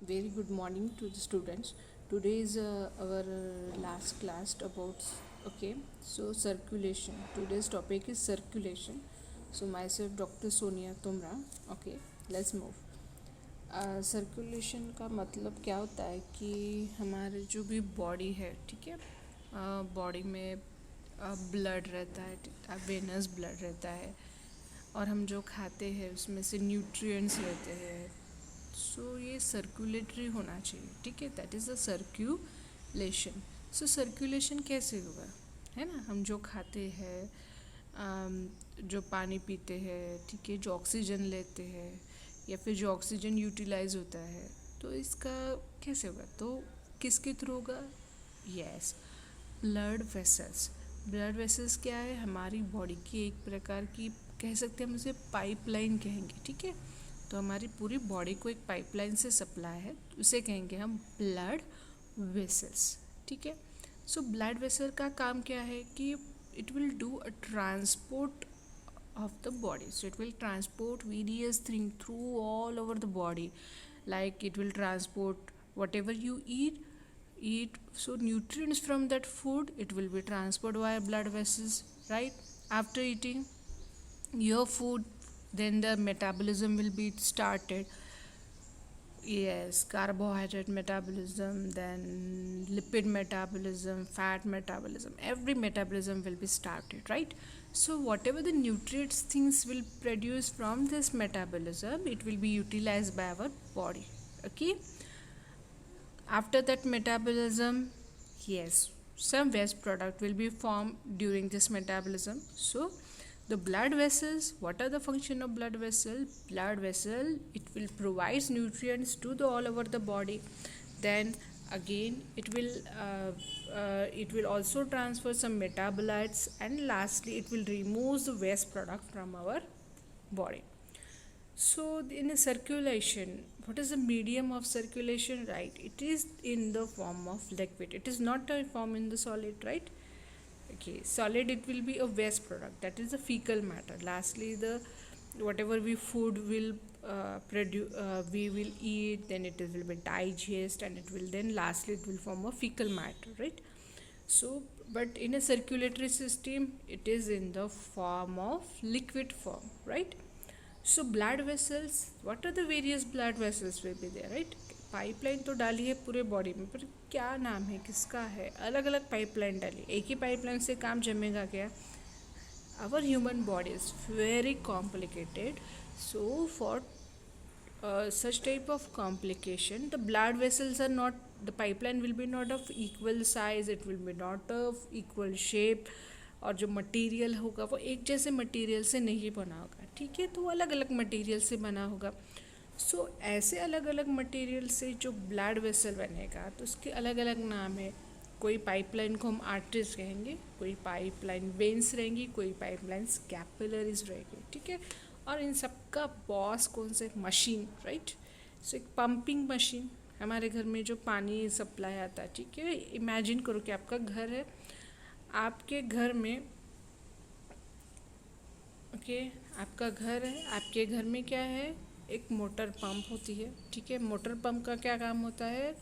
Very good morning to the students. Today is our last class about okay. So circulation. Today's topic is circulation. So myself, Dr. Sonia Tumra. Okay, let's move. Circulation का मतलब क्या होता है कि हमारे जो भी body है, ठीक है, बॉडी में ब्लड रहता है, वेनस ब्लड रहता है, और हम जो खाते हैं उसमें से न्यूट्रिएंट्स लेते हैं। सो ये सर्कुलेटरी होना चाहिए, ठीक है, that is the circulation. So circulation कैसे होगा, है ना? हम जो खाते हैं, जो पानी पीते हैं, ठीक है, जो ऑक्सीजन लेते हैं, या फिर जो ऑक्सीजन यूटिलाइज होता है, तो इसका कैसे होगा? तो किसके थ्रू होगा? Yes, blood vessels. Blood vessels क्या है? हमारी बॉडी की एक प्रकार की, कह सकते हैं हम उसे पाइपलाइन कहेंगे, ठीक है। तो हमारी पूरी बॉडी को एक पाइपलाइन से सप्लाई है, उसे कहेंगे हम ब्लड वेसल्स, ठीक है। सो ब्लड वेसल का काम क्या है कि it will do a transport of the body. So it will transport various things through all over the body, like it will transport whatever you eat. So nutrients from that food, it will be transported via blood vessels, right? After eating your food, then the metabolism will be started. Yes, carbohydrate metabolism, then lipid metabolism, fat metabolism, every metabolism will be started, right? So whatever the nutrients things will produce from this metabolism, it will be utilized by our body. Okay, after that metabolism, yes, some waste product will be formed during this metabolism. So the blood vessels, what are the function of blood vessel? Blood vessel, it will provide nutrients to the all over the body. Then again it will also transfer some metabolites, and lastly it will remove the waste product from our body. So in a circulation, what is the medium of circulation? Right, it is in the form of liquid. It is not a form in the solid, right? Okay, solid, it will be a waste product, that is the fecal matter. Lastly, the whatever we food will produce, we will eat, then it will be digest, and it will then lastly it will form a fecal matter, right? So but in a circulatory system, it is in the form of liquid form, right? So blood vessels, what are the various blood vessels will be there, right? Pipeline तो डाली है पूरे body में, पर क्या नाम है, किसका है? अलग अलग पाइपलाइन डाली, एक ही पाइपलाइन से काम जमेगा क्या? Our human body is very complicated. So for such type of complication, the blood vessels are not, the pipeline will be not of equal size, it will be not of equal shape, और जो material होगा वो एक जैसे material से नहीं बना होगा, ठीक है, तो वो अलग अलग मटेरियल से बना होगा। सो ऐसे अलग अलग मटेरियल से जो ब्लड वेसल बनेगा, तो उसके अलग अलग नाम है। कोई पाइपलाइन को हम आर्टरीज कहेंगे, कोई पाइपलाइन वेन्स रहेंगी, कोई पाइपलाइन कैपिलरीज रहेगी, ठीक है। और इन सब का बॉस कौन सा? Machine, right? सो एक पंपिंग मशीन, हमारे घर में जो पानी सप्लाई आता है, ठीक है। इमेजिन करो कि आपका घर है, आपके घर में, ओके, आपका घर है, आपके घर में क्या है? एक मोटर पंप होती है, ठीक है। मोटर पंप का क्या काम होता है?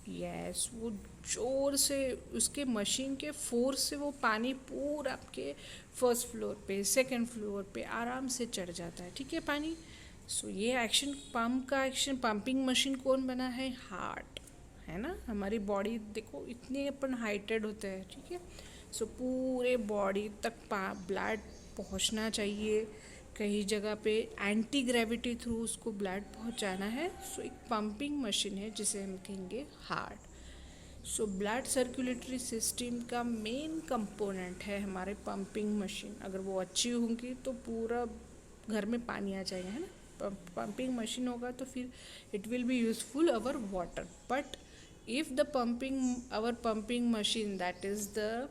यस, वो जोर से उसके मशीन के फोर्स से वो पानी पूरा आपके फर्स्ट फ्लोर पे, सेकंड फ्लोर पे आराम से चढ़ जाता है, ठीक है, पानी। सो ये एक्शन, पंप का एक्शन, पंपिंग मशीन कौन बना है? हार्ट, है ना। हमारी बॉडी देखो, इतने अपन हाइटेड होते हैं, ठीक है। सो पूरे बॉडी तक ब्लड पहुंचना चाहिए, कई जगह पे एंटी ग्रेविटी थ्रू उसको ब्लड पहुंचाना है। सो एक पंपिंग मशीन है जिसे हम कहेंगे heart. So blood circulatory system का मेन कंपोनेंट है हमारे पंपिंग मशीन। अगर वो अच्छी होंगी तो पूरा घर में पानी आ जाएगा, है ना। पंपिंग मशीन होगा तो फिर it will be useful our water. But if the pumping, our pumping machine, that is the,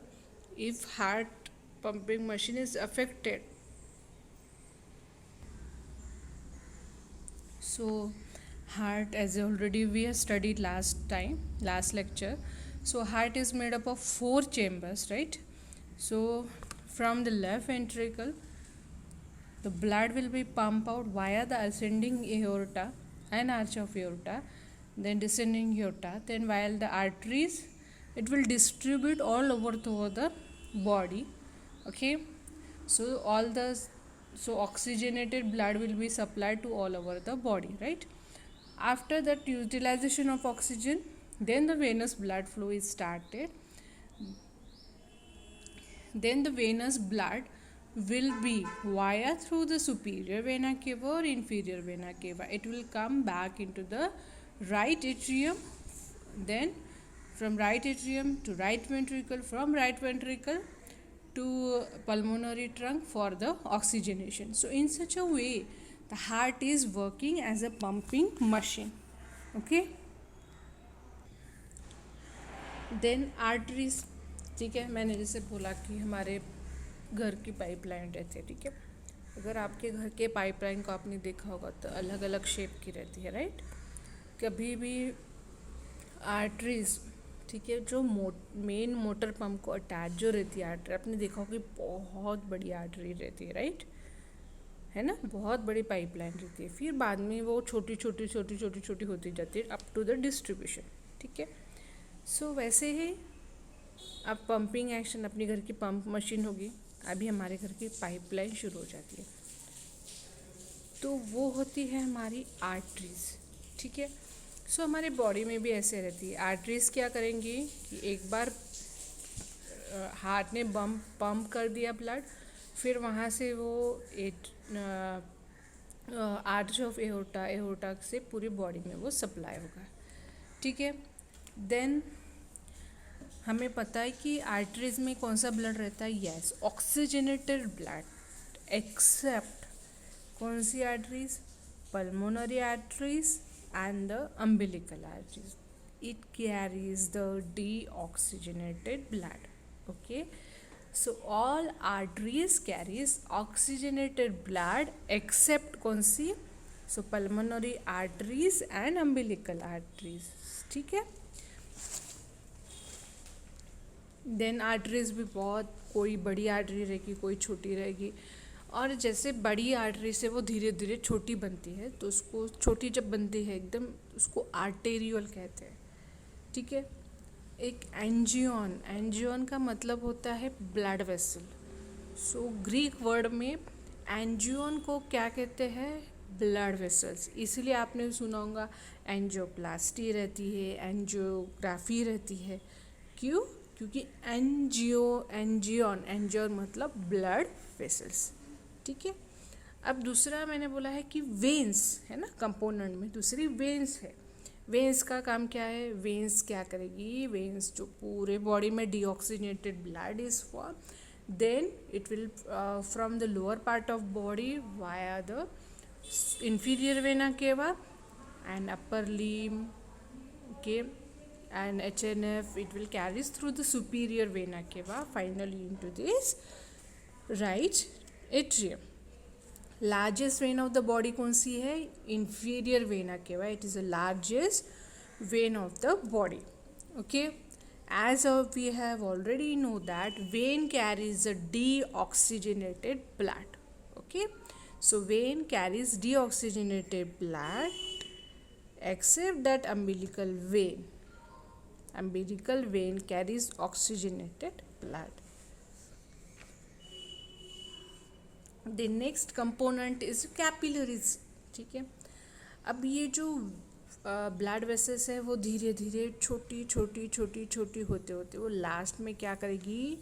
if heart pumping machine is affected, so heart, as already we have studied last time, last lecture, so heart is made up of 4 chambers, right? So from the left ventricle, the blood will be pumped out via the ascending aorta and arch of aorta. then descending aorta, then while the arteries, it will distribute all over the body. Okay, so oxygenated blood will be supplied to all over the body, right? After that utilization of oxygen, then the venous blood flow is started. Then the venous blood will be via through the superior vena cava or inferior vena cava. It will come back into the right atrium, then from right atrium to right ventricle, from right ventricle to pulmonary trunk for the oxygenation. So in such a way, the heart is working as a pumping machine. Okay, then arteries, ठीक है, मैंने जैसे बोला कि हमारे घर की pipeline रहती है, ठीक है। अगर आपके घर के पाइपलाइन को आपने देखा होगा तो अलग अलग शेप की रहती है, राइट। कभी भी आर्टरीज, ठीक है, जो मेन मोटर पंप को अटैच जो रहती है आर्टरी, आपने देखा होगा कि बहुत बड़ी आर्टरी रहती है, राइट, है ना, बहुत बड़ी पाइपलाइन रहती है। फिर बाद में वो छोटी छोटी छोटी छोटी छोटी होती जाती है अप टू द डिस्ट्रीब्यूशन, ठीक है। सो वैसे ही अब पंपिंग एक्शन, अपनी घर की पंप मशीन होगी, अभी हमारे घर की पाइपलाइन शुरू हो जाती है, तो वो होती है हमारी आर्टरीज, ठीक है। सो हमारे बॉडी में भी ऐसे रहती है। आर्टरीज क्या करेंगी कि एक बार हार्ट ने पंप कर दिया ब्लड, फिर वहाँ से वो आर्च ऑफ एओर्टा से पूरी बॉडी में वो सप्लाई होगा, ठीक है। देन हमें पता है कि आर्टरीज में कौन सा ब्लड रहता है, यस, ऑक्सीजनेटेड ब्लड, एक्सेप्ट कौन सी arteries, pulmonary arteries and the umbilical arteries. It carries the deoxygenated blood. Okay, so all arteries carries oxygenated blood except कौन सी, so pulmonary arteries and umbilical arteries, ठीक है। Then arteries भी बहुत, कोई बड़ी artery रहेगी, कोई छोटी रहेगी, और जैसे बड़ी आर्टरी से वो धीरे धीरे छोटी बनती है, तो उसको छोटी जब बनती है एकदम, उसको आर्टेरियल कहते हैं, ठीक है। एक एंजियोन का मतलब होता है ब्लड वेसल। सो ग्रीक वर्ड में एंजियोन को क्या कहते हैं, ब्लड वेसल्स। इसलिए आपने सुना होगा एंजियोप्लास्टी रहती है, एंजियोग्राफी रहती है, क्यों, क्योंकि एंजियोन मतलब ब्लड वेसल्स, ठीक है। अब दूसरा मैंने बोला है कि वेन्स है ना, कंपोनेंट में दूसरी वेन्स है। वेन्स का काम क्या है, वेन्स क्या करेगी, वेन्स जो पूरे बॉडी में deoxygenated blood is form, then it will from the lower part of body via the inferior vena cava and upper limb, okay, and HNF, it will carries through the superior vena cava finally into this right atrium. Largest vein of the body कौन सी है, inferior vena cava, it is the largest vein of the body, okay. As we have already know that vein carries a deoxygenated blood, okay. So vein carries deoxygenated blood except that umbilical vein. Umbilical vein carries oxygenated blood. The next component is capillaries, ठीक है। अब ये जो blood vessels है वो धीरे धीरे छोटी छोटी छोटी छोटी होते होते वो लास्ट में क्या करेगी,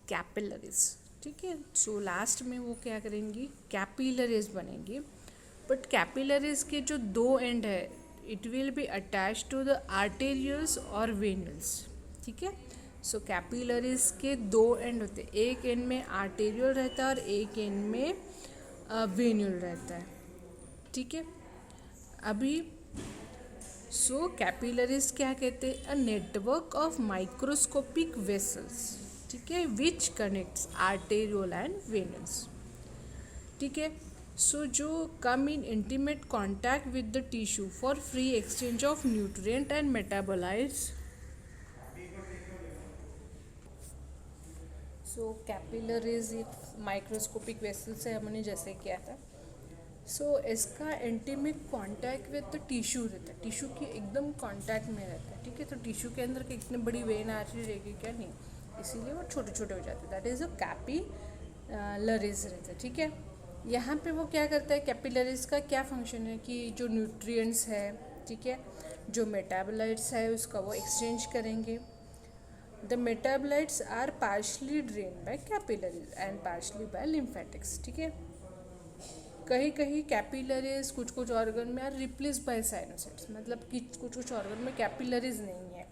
कैपिलरीज, ठीक है। सो लास्ट में वो क्या करेंगी, कैपिलरीज बनेंगी। बट कैपिलरीज के जो दो एंड है, it will be attach to the arterioles और वेनल्स, ठीक है। सो कैपिलरीज के दो एंड होते हैं, एक एंड में आर्टेरियल रहता है और एक एंड में वेन्यूल रहता है, ठीक है। अभी सो कैपिलरीज क्या कहते हैं, a network of microscopic vessels, ठीक है, which connects arterial and venous, ठीक है। सो जो come in intimate contact with the tissue for free exchange of nutrient and metabolites. So capillaries एक माइक्रोस्कोपिक वेसल्स है, हमने जैसे किया था। सो इसका intimate contact with the tissue रहता है, टिश्यू के एकदम कांटेक्ट में रहता है, ठीक है। तो टिश्यू के अंदर की इतनी बड़ी वेन आर्टरी रहेगी क्या, नहीं, इसीलिए वो छोटे छोटे हो जाते हैं। दैट इज़ अ कैपिलरीज रहता है, ठीक है। यहाँ पे वो क्या करता है, कैपिलरीज का क्या फंक्शन है कि जो न्यूट्रिएंट्स है, ठीक है, जो मेटाबोलाइट्स है उसका वो एक्सचेंज करेंगे। The metabolites are partially drain by capillaries and partially by lymphatics, ठीक है। कहीं कहीं कैपिलरीज कुछ कुछ ऑर्गन में आर रिप्लेस बाय साइनोसाइट्स, मतलब कि कुछ कुछ ऑर्गन में कैपिलरीज नहीं है।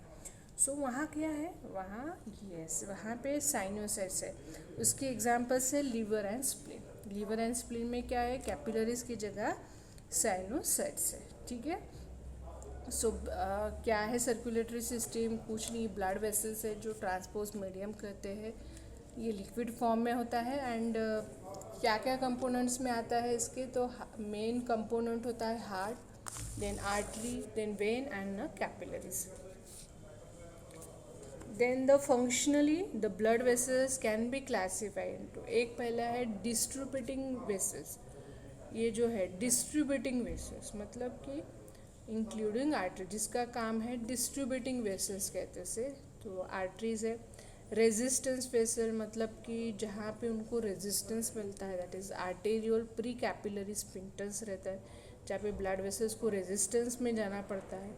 सो वहाँ क्या है, वहाँ यस वहाँ पे साइनोसाइट्स है। उसकी एग्जांपल्स है liver and spleen. Liver and spleen में क्या है, कैपिलरीज की जगह साइनोसाइट्स है, ठीक है। सो क्या है सर्कुलेटरी सिस्टम, कुछ नहीं, ब्लड वेसल्स है जो ट्रांसपोर्ट मीडियम करते हैं। ये लिक्विड फॉर्म में होता है। एंड क्या क्या कंपोनेंट्स में आता है इसके, तो मेन कंपोनेंट होता है heart, then artery, then vein and capillaries. Then the functionally the blood vessels can be classified into, एक पहला है डिस्ट्रीब्यूटिंग वेसल्स। ये जो है डिस्ट्रीब्यूटिंग वेसल्स मतलब कि इंक्लूडिंग आर्टरी, जिसका काम है डिस्ट्रीब्यूटिंग वेसल्स कहते से, तो आर्टरीज है। रेजिस्टेंस वेसल मतलब कि जहाँ पे उनको रेजिस्टेंस मिलता है, that is arterial pre capillary sphincters रहता है, जहाँ पे ब्लड वेसल्स को रेजिस्टेंस में जाना पड़ता है।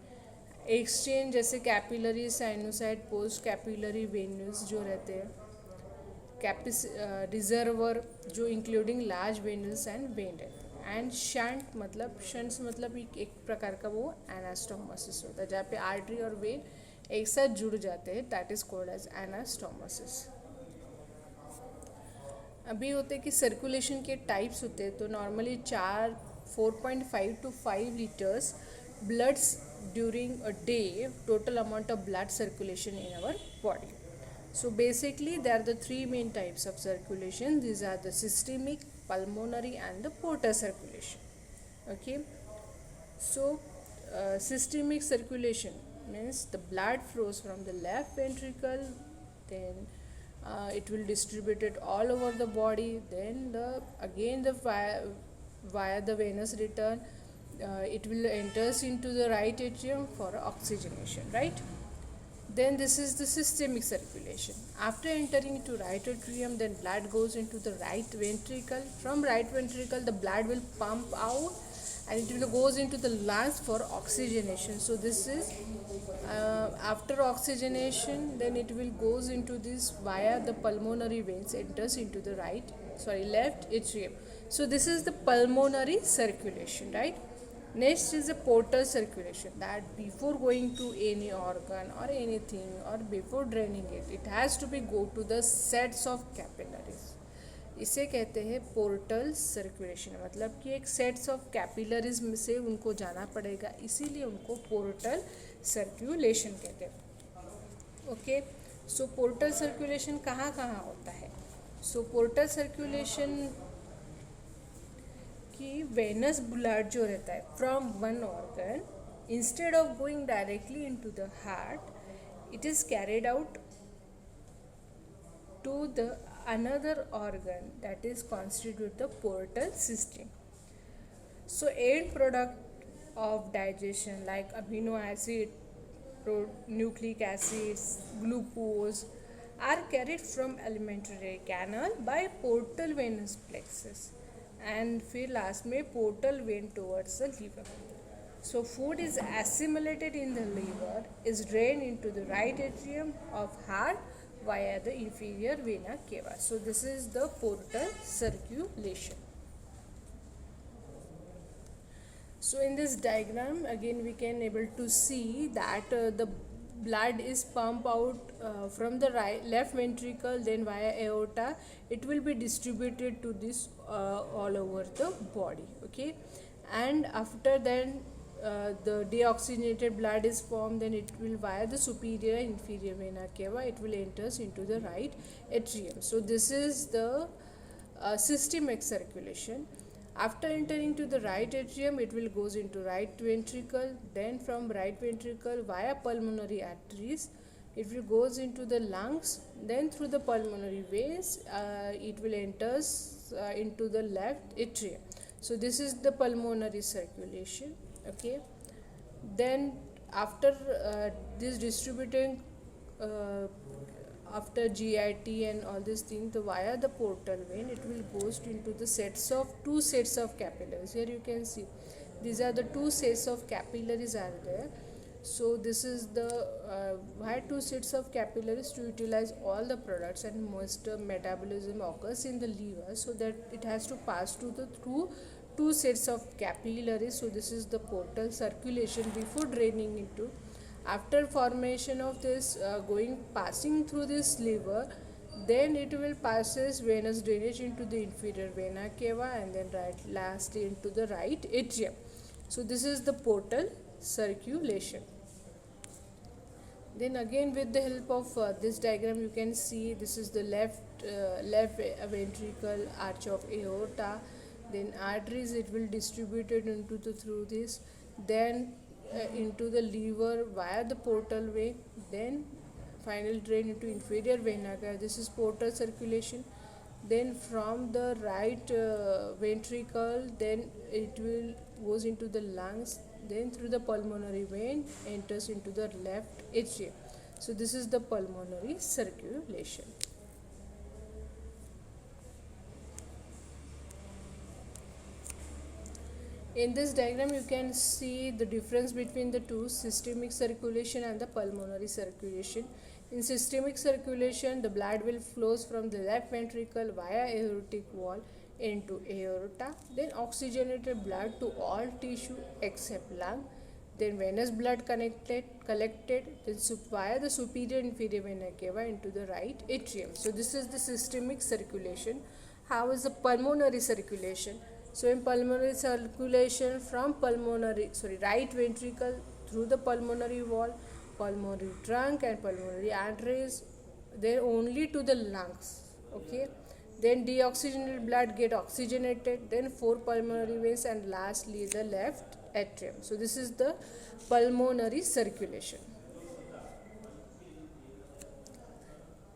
एक्सचेंज जैसे capillary sinusoid, post capillary venues जो रहते हैं। रिजर्वर जो including large venules and when रहते हैं। एंड शंट मतलब, शंट्स मतलब एक प्रकार का वो एनास्टोमोसिस होता है, जहाँ पे आर्टरी और वेन एक साथ जुड़ जाते हैं, that is called as anastomosis. अभी होते कि सर्कुलेशन के टाइप्स होते हैं, तो normally 4.5 to 5 litres bloods during a day, total amount of blood circulation in our body. So basically there are the three main types of circulation. These are the systemic, pulmonary and the portal circulation. Okay. So systemic circulation means the blood flows from the left ventricle, then it will distribute it all over the body, then via the venous return it will enters into the right atrium for oxygenation, right? Then this is the systemic circulation. After entering into right atrium, then blood goes into the right ventricle. From right ventricle, the blood will pump out and it will goes into the lungs for oxygenation. So this is after oxygenation, then it will goes into this via the pulmonary veins, enters into the left atrium. So this is the pulmonary circulation, right? Next is the portal circulation, that before going to any organ or anything or before draining it, it has to be go to the sets of capillaries. इसे कहते हैं portal circulation, मतलब कि एक sets of capillaries में से उनको जाना पड़ेगा, इसीलिए उनको पोर्टल सर्कुलेशन कहते हैं. ओके, सो पोर्टल सर्कुलेशन कहाँ कहाँ होता है? सो पोर्टल सर्कुलेशन कि वेनस ब्लड जो रहता है from one organ, instead of going directly into the heart, it is carried out to the another organ, that is constitute the portal system. So end product of digestion like amino acid, nucleic acids, glucose are carried from alimentary canal by portal venous plexus, and फिर last में portal vein towards the liver. So food is assimilated in the liver, is drained into the right atrium of heart via the inferior vena cava. So this is the portal circulation. So in this diagram again we can able to see that the blood is pumped out from the left ventricle, then via aorta it will be distributed to this all over the body. Okay, and after then the deoxygenated blood is formed, then it will via the superior inferior vena cava, it will enters into the right atrium. So this is the systemic circulation. After entering to the right atrium, it will goes into right ventricle, then from right ventricle via pulmonary arteries it will goes into the lungs, then through the pulmonary veins it will enters into the left atrium. So this is the pulmonary circulation. Okay, then after this distributing uh, after GIT and all these things, the via the portal vein, it will goes into the two sets of capillaries. Here you can see these are the two sets of capillaries are there. So this is the why two sets of capillaries to utilize all the products, and most metabolism occurs in the liver, so that it has to pass through two sets of capillaries. So this is the portal circulation before draining into. After formation of this passing through this liver, then it will passes venous drainage into the inferior vena cava, and then lastly into the right atrium. So this is the portal circulation. Then again, with the help of this diagram, you can see this is the left ventricle arch of aorta. Then arteries, it will distribute it into through this, then into the liver via the portal vein, then final drain into inferior vena cava. This is portal circulation. Then from the right ventricle, then it will goes into the lungs, then through the pulmonary vein enters into the left atrium. So this is the pulmonary circulation. In this diagram, you can see the difference between the two, systemic circulation and the pulmonary circulation. In systemic circulation, the blood will flows from the left ventricle via aortic wall into aorta, then oxygenated blood to all tissue except lung, then venous blood collected, then via the superior inferior vena cava into the right atrium. So this is the systemic circulation. How is the pulmonary circulation? So in pulmonary circulation, from right ventricle through the pulmonary wall, pulmonary trunk and pulmonary arteries, then only to the lungs. Okay, then deoxygenated blood get oxygenated, then four pulmonary veins, and lastly the left atrium. So this is the pulmonary circulation.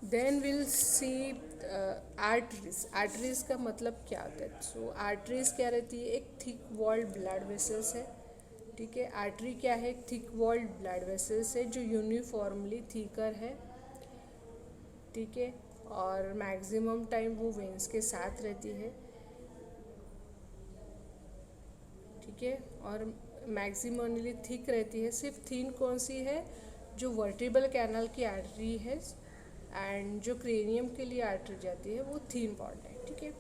Then we'll see arteries का मतलब क्या होता है. सो arteries क्या रहती है, एक thick walled blood vessels है. ठीक है, आर्टरी क्या है, एक थिक वॉल्ड ब्लड वेसल्स है जो यूनिफॉर्मली थिकर है. ठीक है, और मैक्सिमम टाइम वो वेन्स के साथ रहती है. ठीक है, और मैक्सिमली थिक रहती है. सिर्फ थिन कौन सी है, जो वर्टिब्रल कैनल की आर्टरी है एंड जो क्रेनियम के लिए आर्टरी जाती है वो थिन वॉल्ड है. ठीक है,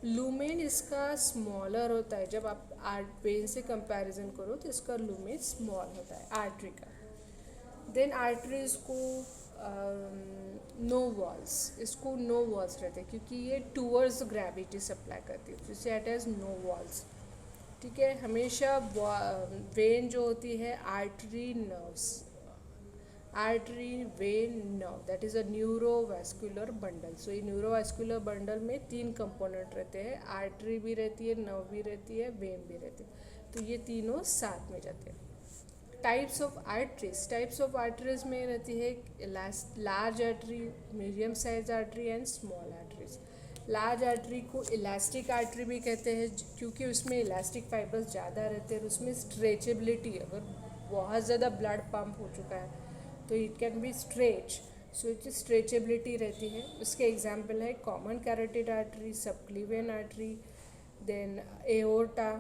लूमेन इसका स्मॉलर होता है. जब आप वेन से कंपैरिजन करो तो इसका लूमेन स्मॉल होता है आर्टरी का. देन आर्टरीज को नो वॉल्स, इसको नो वॉल्स रहते हैं क्योंकि ये टूवर्ड्स ग्रेविटी सप्लाई करती है, जिससे इट हैज़ नो वॉल्स. ठीक है, हमेशा वेन जो होती है artery nerves, artery vein nerve, that is a neurovascular bundle. So ये न्यूरोवैस्कुलर बंडल में तीन कंपोनेंट रहते हैं, आर्टरी भी रहती है, नर्व भी रहती है, वेन भी रहती है. तो ये तीनों साथ में जाते हैं. टाइप्स ऑफ आर्टरीज में रहती है large artery, medium size artery and small arteries. Large artery को इलास्टिक आर्टरी भी कहते हैं क्योंकि उसमें इलास्टिक फाइबर्स ज़्यादा रहते हैं, उसमें स्ट्रेचेबिलिटी, अगर बहुत ज़्यादा ब्लड पंप हो चुका है तो it can be stretch. So it stretchability रहती है. उसके एग्जाम्पल है common carotid artery, subclavian artery, then aorta,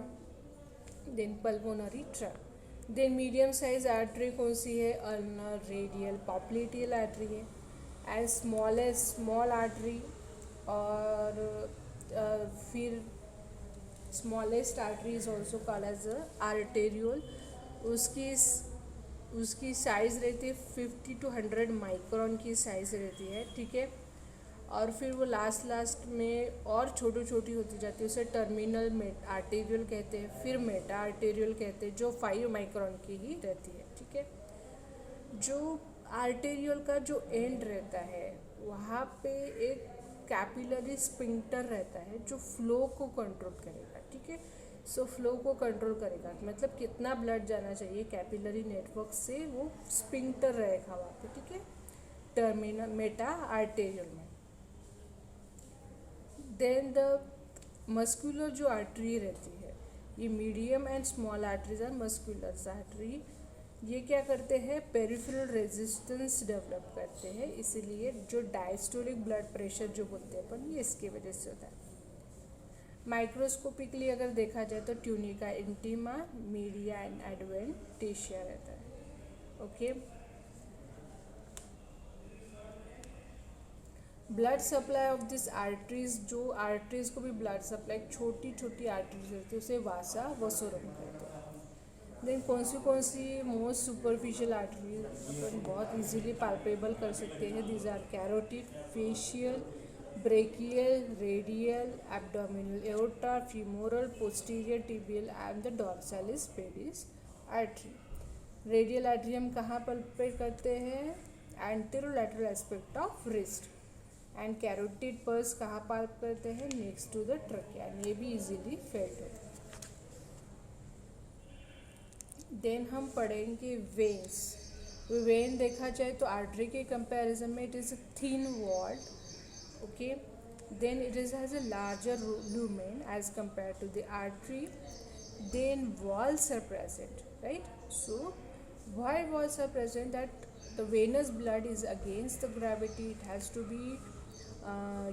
then pulmonary trunk. Then medium size artery कौन सी है, अल्नर, रेडियल, पॉप्लिटियल आर्टरी है. एंड स्मॉल आर्टरी, और फिर smallest artery is also called as arteriole. उसकी साइज़ रहती है 50 to 100 माइक्रोन की साइज़ रहती है. ठीक है, और फिर वो लास्ट में और छोटी होती जाती है, उसे टर्मिनल आर्टेरियल कहते हैं, फिर मेटा आर्टेरियल कहते हैं, जो 5 माइक्रोन की ही रहती है. ठीक है, जो आर्टेरियल का जो एंड रहता है वहाँ पे एक कैपिलरी स्पिंक्टर रहता है जो फ्लो को कंट्रोल करेगा. ठीक है, सो फ्लो को कंट्रोल करेगा मतलब कितना ब्लड जाना चाहिए कैपिलरी नेटवर्क से, वो स्पिंक्टर रहेगा वहाँ पे. ठीक है, टर्मिनल मेटा आर्टेरियल में. देन द मस्कुलर जो आर्टरी रहती है, ये medium and small arteries are muscular artery, ये क्या करते हैं, पेरिफेरल रेजिस्टेंस डेवलप करते हैं, इसीलिए जो डायस्टोलिक ब्लड प्रेशर जो बोलते हैं अपन, ये इसकी वजह से होता है। माइक्रोस्कोपिकली अगर देखा जाए तो tunica intima, media and adventitia रहता है। Okay, blood supply of this arteries, जो आर्टरीज को भी ब्लड सप्लाई, छोटी छोटी आर्टरीज रहती है उसे वासा वसोरम कहते हैं। देन कौन सी मोस्ट सुपरफिशियल आर्टरीज अपन बहुत इजीली पाल्पेबल कर सकते हैं, these are carotid, facial, brachial, radial, abdominal, aorta, femoral, posterior tibial and the dorsalis pedis artery. Radial artery हम कहाँ पल्पेट करते हैं, anterolateral aspect of wrist, and carotid pulse कहाँ पाल्प करते हैं, नेक्स्ट टू द ट्रकिया, ये भी easily failed होता है। देन हम पढ़ेंगे वेन्स। वेन देखा जाए तो आर्टरी के कंपैरिजन में it is thin walled, okay, then it is has a larger lumen as compared to the artery, then walls are present, right? So why walls are present? That the venous blood is against the gravity, it has to be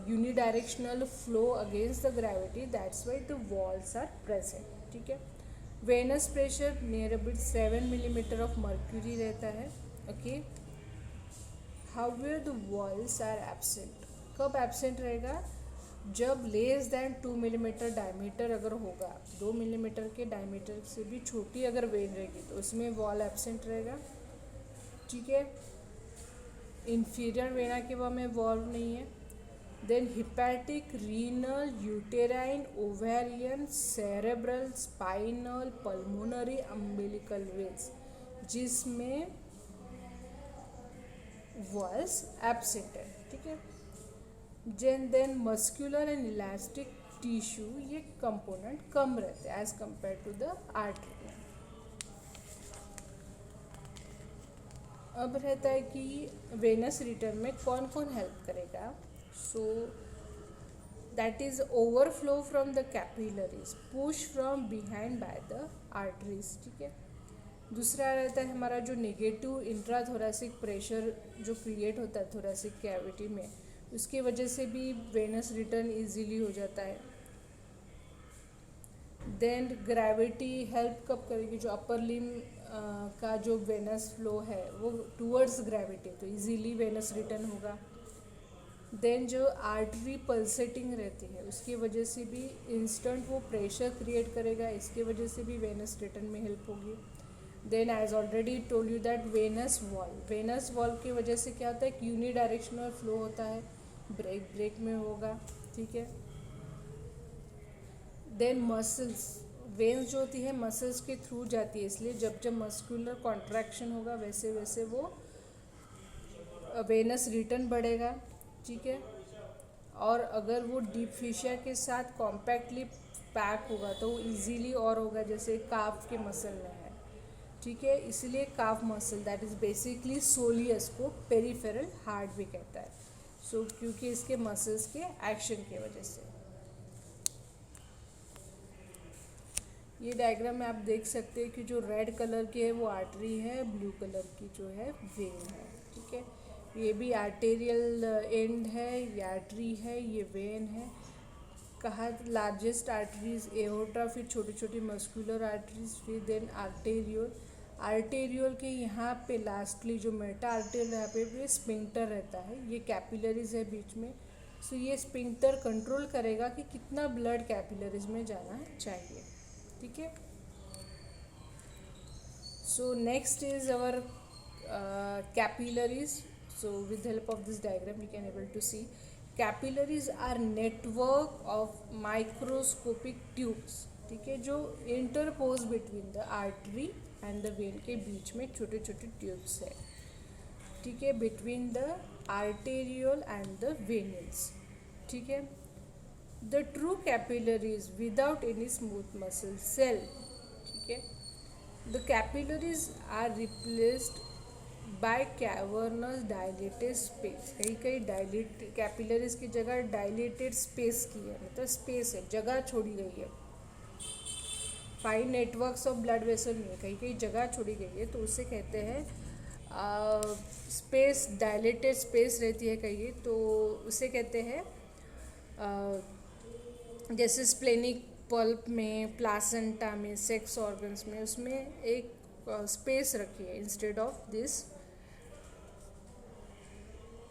unidirectional flow against the gravity, that's why the walls are present, ठीक है। Venous pressure near about 7 millimetre of mercury रहता है, okay. However the walls are absent, कब absent रहेगा, जब less than 2 millimetre diameter अगर होगा, 2 millimetre के डायमीटर से भी छोटी अगर वेन रहेगी तो उसमें वॉल एब्सेंट रहेगा, ठीक है। इंफीरियर वेना के वो में वॉल नहीं है। Then hepatic, renal, uterine, ovarian, cerebral, spinal, pulmonary, umbilical veins, जिसमें वॉल्स एब्सेंट है, ठीक है। Then muscular and elastic tissue, ये कंपोनेंट कम रहते हैं as compare to the artery. अब रहता है कि वेनस रिटर्न में कौन कौन हेल्प करेगा। So that is overflow from the capillaries, push from behind by the arteries, ठीक है। दूसरा रहता है हमारा जो नेगेटिव इंट्राथोरेसिक प्रेशर जो क्रिएट होता है थोरेसिक कैविटी में, उसकी वजह से भी वेनस रिटर्न इजीली हो जाता है। देन ग्रेविटी हेल्प कब करेगी, जो अपर लिम का जो वेनस फ्लो है वो टूवर्ड्स ग्रेविटी, तो इजीली वेनस रिटर्न होगा। देन जो आर्टरी पल्सेटिंग रहती है उसकी वजह से भी इंस्टेंट वो प्रेशर क्रिएट करेगा, इसकी वजह से भी वेनस रिटर्न में हेल्प होगी। Then as already told you that venous wall की वजह से क्या होता है, एक यूनिडायरेक्शनल फ्लो होता है, ब्रेक में होगा, ठीक है। देन मसल्स, वेन्स जो होती है मसल्स के थ्रू जाती है, इसलिए जब जब मस्कुलर कॉन्ट्रैक्शन होगा वैसे वैसे वो वेनस रिटर्न बढ़ेगा, ठीक है। और अगर वो डीप फिशिया के साथ कॉम्पैक्टली पैक होगा तो वो इजीली और होगा, जैसे काफ के मसल में है, ठीक है। इसलिए calf muscle that is basically soleus को पेरिफेरल हार्ट भी कहता है, सो क्योंकि इसके मसल्स के एक्शन की वजह से। ये डायग्राम में आप देख सकते हैं कि जो रेड कलर की है वो आर्टरी है, ब्लू कलर की जो है वेन है, ठीक है। ये भी आर्टेरियल एंड है, ये आर्टरी है, ये वेन है। कहा लार्जेस्ट आर्टरीज एओर्टा, फिर छोटी छोटी मस्कुलर आर्टरीज, फिर देन आर्टेरियोल के यहाँ पे लास्टली जो मेटा आर्टेरियल यहाँ पे स्पिंक्टर रहता है, ये कैपिलरीज है बीच में, सो ये स्पिंक्टर कंट्रोल करेगा कि कितना ब्लड कैपिलरीज में जाना चाहिए, ठीक है। So next is our capillaries. So with the help of this diagram you can able to see capillaries are network of microscopic tubes, ठीक है, जो interpose between the artery and the vein के बीच में छोटे छोटे ट्यूब्स है, ठीक है, between the arteriole and the veins, ठीक है। The true capillaries without any smooth muscle cell, ठीक है। The capillaries are replaced by cavernous dilated space, कहीं कहीं डायलेट कैपिलरीज की जगह डायलेटेड स्पेस की है, मतलब स्पेस है, जगह छोड़ी गई है। Fine networks of blood vessel नहीं है, कहीं कहीं जगह छोड़ी गई है, तो उसे कहते हैं स्पेस, डायलेटेड स्पेस रहती है कहीं, तो उसे कहते हैं जैसे स्प्लेनिक पल्प में, प्लासेंटा में, सेक्स ऑर्गन्स में, उसमें एक स्पेस रखी है इंस्टेड ऑफ दिस